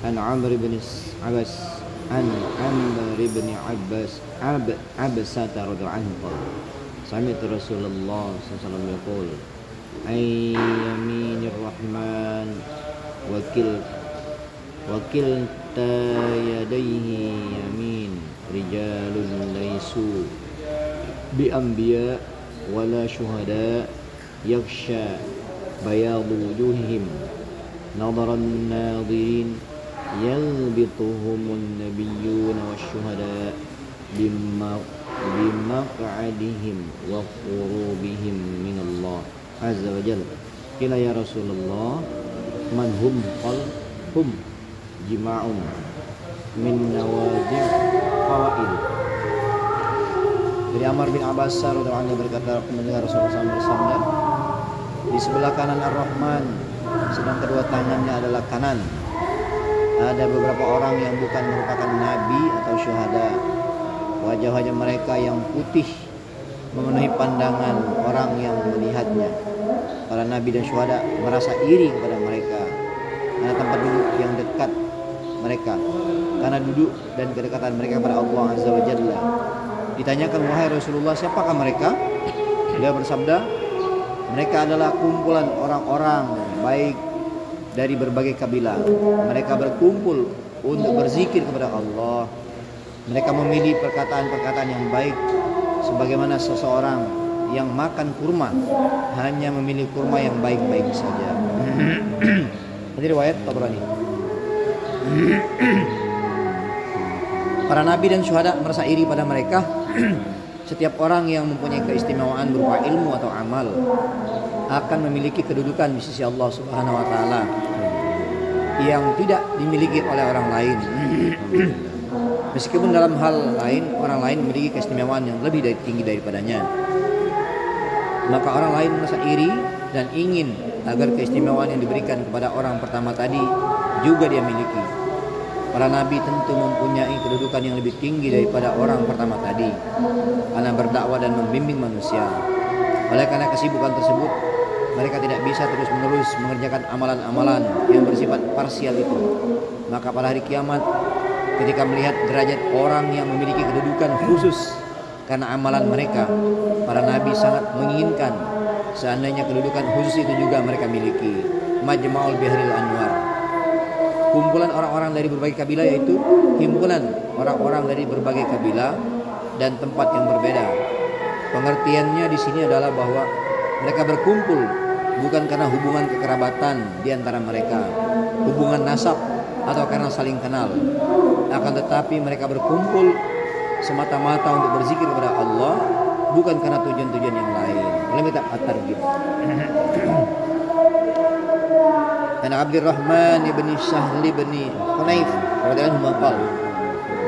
عن عمرو بن عبس عن عمرو بن عبسة رضي الله عنه قال سمعت رسول الله صلى الله عليه وسلم يقول أي يمين الرحمن وكلتا يديه يمين رجال ليسوا بأنبياء ولا شهداء يغشى بياض وجوههم نظر الناظرين يلبطهم النبيون والشهداء بمقعدهم وقروبهم من الله عز وجل. قيل يا رسول الله من هم؟ قال هم جماع من نوادع قوائل. Dari Amr bin Abbas radhiyallahu anhu berkata, aku mendengar Rasulullah SAW bersabda, di sebelah kanan Ar-Rahman, sedang kedua tangannya adalah kanan. Ada beberapa orang yang bukan merupakan nabi atau syuhada. Wajah-wajah mereka yang putih memenuhi pandangan orang yang melihatnya. Para nabi dan syuhada merasa iri kepada mereka karena tempat duduk yang dekat mereka, karena duduk dan kedekatan mereka kepada Allah Azza wa Jalla. Ditanyakan, wahai Rasulullah, siapakah mereka? Beliau bersabda, mereka adalah kumpulan orang-orang baik dari berbagai kabilah. Mereka berkumpul untuk berzikir kepada Allah. Mereka memilih perkataan-perkataan yang baik, sebagaimana seseorang yang makan kurma hanya memilih kurma yang baik-baik saja. Ini riwayat Tabrani. Para nabi dan syuhada merasa iri pada mereka. Setiap orang yang mempunyai keistimewaan berupa ilmu atau amal akan memiliki kedudukan di sisi Allah Subhanahu wa taala yang tidak dimiliki oleh orang lain. Meskipun dalam hal lain orang lain memiliki keistimewaan yang lebih tinggi daripadanya, maka orang lain merasa iri dan ingin agar keistimewaan yang diberikan kepada orang pertama tadi juga dia miliki. Para nabi tentu mempunyai kedudukan yang lebih tinggi daripada orang pertama tadi karena berdakwah dan membimbing manusia. Oleh karena kesibukan tersebut, mereka tidak bisa terus-menerus mengerjakan amalan-amalan yang bersifat parsial itu. Maka pada hari kiamat, ketika melihat derajat orang yang memiliki kedudukan khusus karena amalan mereka, para nabi sangat menginginkan seandainya kedudukan khusus itu juga mereka miliki. Majma'ul Biharil Anwar, kumpulan orang-orang dari berbagai kabilah, yaitu himpunan orang-orang dari berbagai kabilah dan tempat yang berbeda. Pengertiannya di sini adalah bahwa mereka berkumpul bukan karena hubungan kekerabatan di antara mereka, hubungan nasab atau karena saling kenal, akan tetapi mereka berkumpul semata-mata untuk berzikir kepada Allah, bukan karena tujuan-tujuan yang lain. Oleh kitab At-Targhib. An Abdurrahman ibn Shahl ibn Hunayf radhiyallahu anhu qala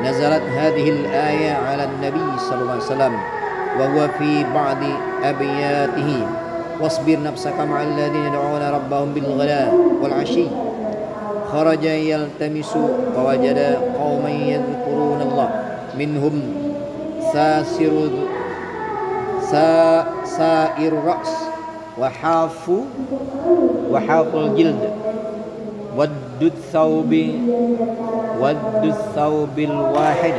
nazalat hadhihi al-ayah 'ala an-nabi sallallahu alaihi wasallam wa huwa fi ba'di abyatihi wasbir nafsaka ma'al ladzina yad'una rabbahum bil ghada wal 'ashi kharaja yaltamisu wa wajada qauman yadhkuruna Allah minhum sa'irur ra's wa haful jild waddud thawbil wahid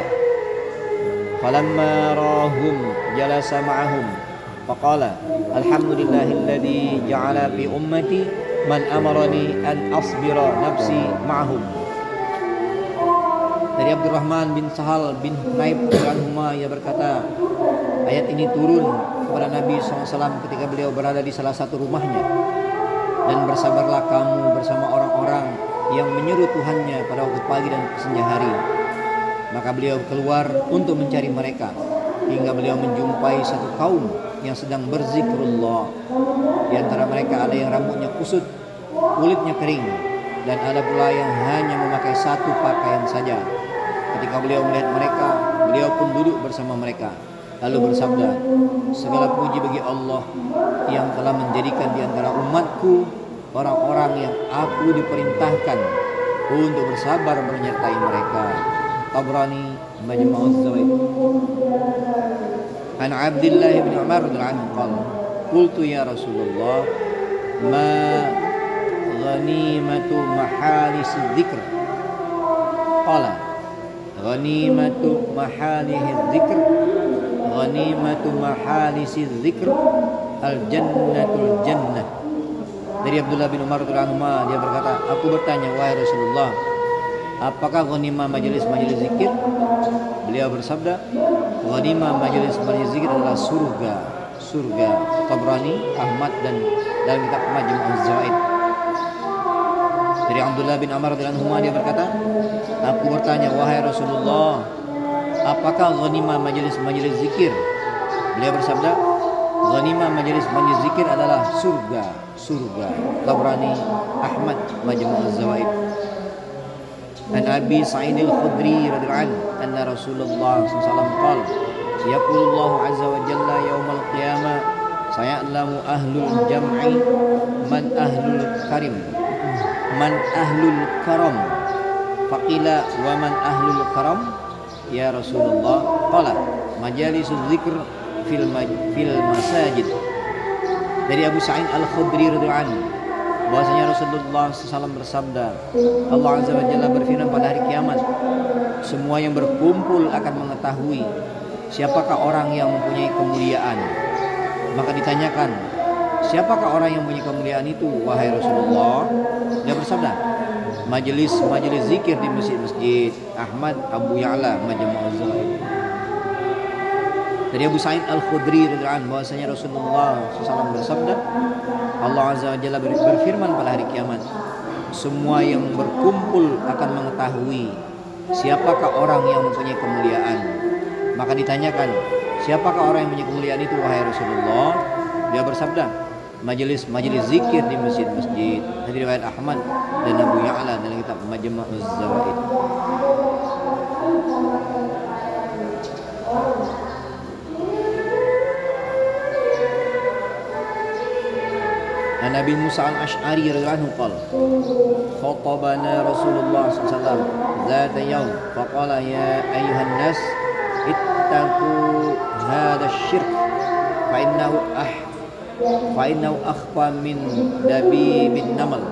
falamma rahum jalasa ma'ahum faqala alhamdulillahilladzi ja'ala fi ummati man amarani an asbira nafsi ma'ahum. Dari Abdurrahman bin Sahal bin Hunayf radhiyallahu anhu, ia berkata, ayat ini turun kepada Nabi SAW ketika beliau berada di salah satu rumahnya. Dan bersabarlah kamu bersama orang-orang yang menyeru Tuhannya pada waktu pagi dan senja hari. Maka beliau keluar untuk mencari mereka, hingga beliau menjumpai satu kaum yang sedang berzikrullah. Di antara mereka ada yang rambutnya kusut, kulitnya kering, dan ada pula yang hanya memakai satu pakaian saja. Ketika beliau melihat mereka, beliau pun duduk bersama mereka, lalu bersabda, segala puji bagi Allah yang telah menjadikan di antara umatku orang-orang yang aku diperintahkan untuk bersabar menyertai mereka. Tabrani Majma'uz Zawaid. An Abdullah bin Umar radhiyallahu anhu qala qultu ya Rasulullah ma ghanimatu mahalisi dzikr. Qala ghanimatu mahalihi dzikr, ghanimatu mahalisi dzikr, al jannatul jannah. Dari Abdullah bin Umar radhiyallahu anhu, dia berkata, aku bertanya, wahai Rasulullah, apakah ghanimah majelis-majelis zikir? Beliau bersabda, ghanimah majelis-majelis zikir adalah surga. Surga. Tabrani, Ahmad, dan dalam kitab Majmu' Az-Zawaid. Dari Abdullah bin Umar radhiyallahu anhu, dia berkata, aku bertanya, wahai Rasulullah, apakah ghanimah majelis-majelis zikir? Beliau bersabda, ghanimah majelis-majelis zikir adalah surga. Surga. Tabrani, Ahmad, Majmu' Az-Zawaid. An Abi Sa'id Al-Khudri radhiyallahu anhu anna Rasulullah sallallahu alaihi wasallam qala yaqulullahu azza wa jalla yaumal qiyamah saya'lamu ahlul jam'i man ahlul karam faqila wa man ahlul karam ya Rasulullah qala majalisuz zikr fil masajid. Dari Abu Sa'id Al-Khudri radhiyallahu anhu bahwasanya Rasulullah SAW bersabda, Allah Azza wa Jalla berfirman pada hari kiamat, semua yang berkumpul akan mengetahui siapakah orang yang mempunyai kemuliaan. Maka ditanyakan, siapakah orang yang mempunyai kemuliaan itu, wahai Rasulullah? Dia bersabda, majelis zikir di masjid-masjid. Ahmad, Abu Ya'la, Majmu' Az-Zawaid. Dari Abu Sa'id Al-Khudri radhiyallahu anhu bahwasanya Rasulullah SAW bersabda, Allah Azza wa Jalla berfirman pada hari kiamat, semua yang berkumpul akan mengetahui siapakah orang yang mempunyai kemuliaan. Maka ditanyakan, siapakah orang yang mempunyai kemuliaan itu, wahai Rasulullah? Dia bersabda, majelis zikir di masjid-masjid. Hadis riwayat Ahmad dan Abu Ya'la dalam kitab Majmu' Az-Zawaid. Nabi Musa al-Ash'ari radhiyallahu anhu qala khatabana Rasulullah sallallahu alaihi wasallam zata yaum faqala ya ayyuhan nas ittaqu hadha asy-syirk fa innahu akhfa min dabibin namal.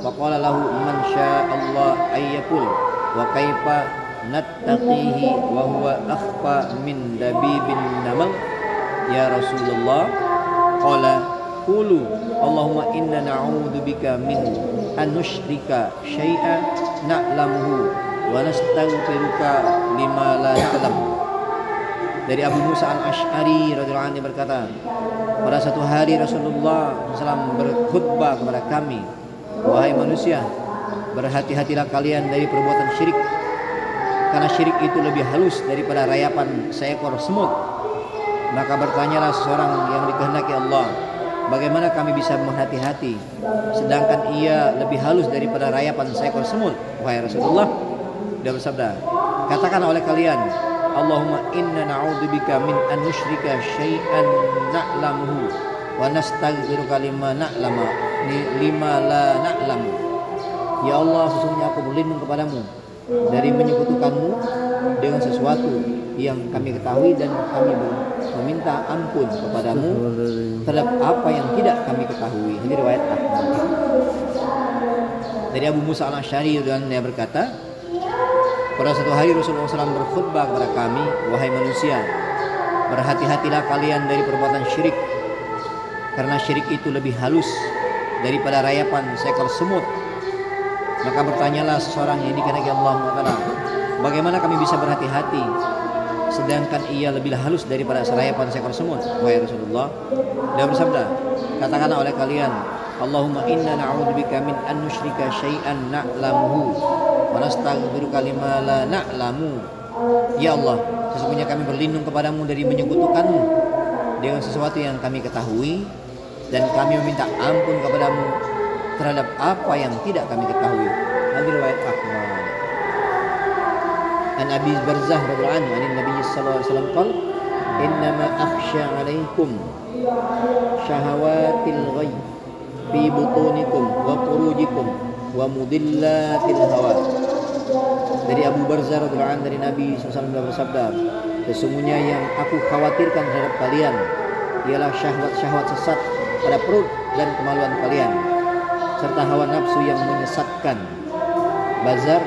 Faqala lahu man sya'allah ayyakul wa kaifa nattaqihi wa huwa akhfa min dabibin namal ya Rasulullah. Qala qulu Allahumma inna na'udzubika min an nusyrika syai'an na'lamuhu wa nastaghfiruka lima la na'lam. Dari Abu Musa al-Ash'ari radhiyallahu anhu berkata, pada satu hari Rasulullah SAW berkhutbah kepada kami, wahai manusia, berhati-hatilah kalian dari perbuatan syirik, karena syirik itu lebih halus daripada rayapan seekor semut. Maka bertanyalah seseorang yang dikehendaki Allah, bagaimana kami bisa berhati-hati sedangkan ia lebih halus daripada rayapan seekor semut, wahai Rasulullah? Dia bersabda, katakan oleh kalian, Allahumma inna na'udzubika min an nusyrika syai'an na'lamuhu wa nastaghfiruka lima la na'lamu. Ya Allah, sesungguhnya aku berlindung kepadamu dari menyekutukanmu dengan sesuatu yang kami ketahui, dan kami meminta ampun kepadamu terhadap apa yang tidak kami ketahui. Ini riwayat Ahmad. Dari Abu Musa al-Ash'ari dan dia berkata, pada satu hari Rasulullah SAW berkhutbah kepada kami, wahai manusia, berhati-hatilah kalian dari perbuatan syirik, karena syirik itu lebih halus daripada rayapan seekor semut. Maka bertanyalah seseorang yang dikehendaki Allah Ta'ala, bagaimana kami bisa berhati-hati sedangkan ia lebih halus daripada serayapan seekor semut, wahai Rasulullah? Dia bersabda, katakanlah oleh kalian, Allahumma inna na'udzubika min an nusyrika syai'an na'lamuhu wa nastaghfiruka lima la na'lamu. Ya Allah, sesungguhnya kami berlindung kepadamu dari menyekutukanmu dengan sesuatu yang kami ketahui, dan kami meminta ampun kepadamu terhadap apa yang tidak kami ketahui. Hadis riwayat Ahmad. An Abi Barzah radhiyallahu anhu an Nabi sallallahu alaihi wasallam qala innama akhsha 'alaikum syahawatil ghaib fi butunikum wa furujikum wa mudillatil hawa. Dari Abu Barzah radhiyallahu anhu dari Nabi sallallahu alaihi wasallam bersabda, sesungguhnya yang aku khawatirkan terhadap kalian ialah syahwat-syahwat sesat pada perut dan kemaluan kalian, serta hawa nafsu yang menyesatkan. Bazar,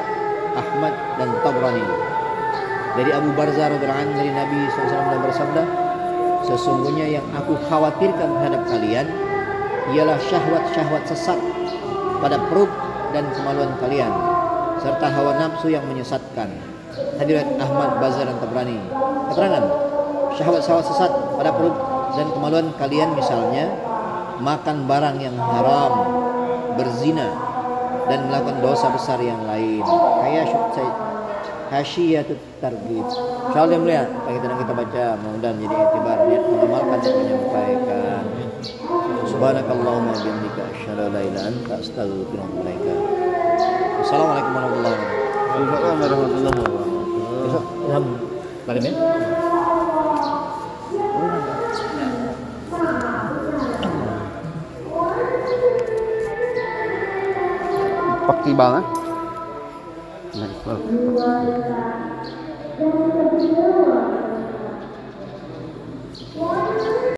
Ahmad dan Tabrani. Dari Abu Barzah radhiyallahu anhu dari Nabi SAW bersabda, sesungguhnya yang aku khawatirkan terhadap kalian ialah syahwat-syahwat sesat pada perut dan kemaluan kalian, serta hawa nafsu yang menyesatkan. Hadirat Ahmad, Bazar dan Tabrani. Keterangan, syahwat-syahwat sesat pada perut dan kemaluan kalian misalnya makan barang yang haram, berzina, dan melakukan dosa besar yang lain. Kayak Hasyiyatut Targhib. Insyaallah mulia, kita baca, mudah-mudahan menjadi iktibar niat mengamalkan dan menyampaikan. Subhanakallahumma wa bihamdika asyhadu an la ilaha illa anta astaghfiruka wa atubu ilaik. Assalamualaikum warahmatullahi wabarakatuh. Waalaikumsalam warahmatullahi wabarakatuh. Besok Ilham Karim ya. Pakti banget.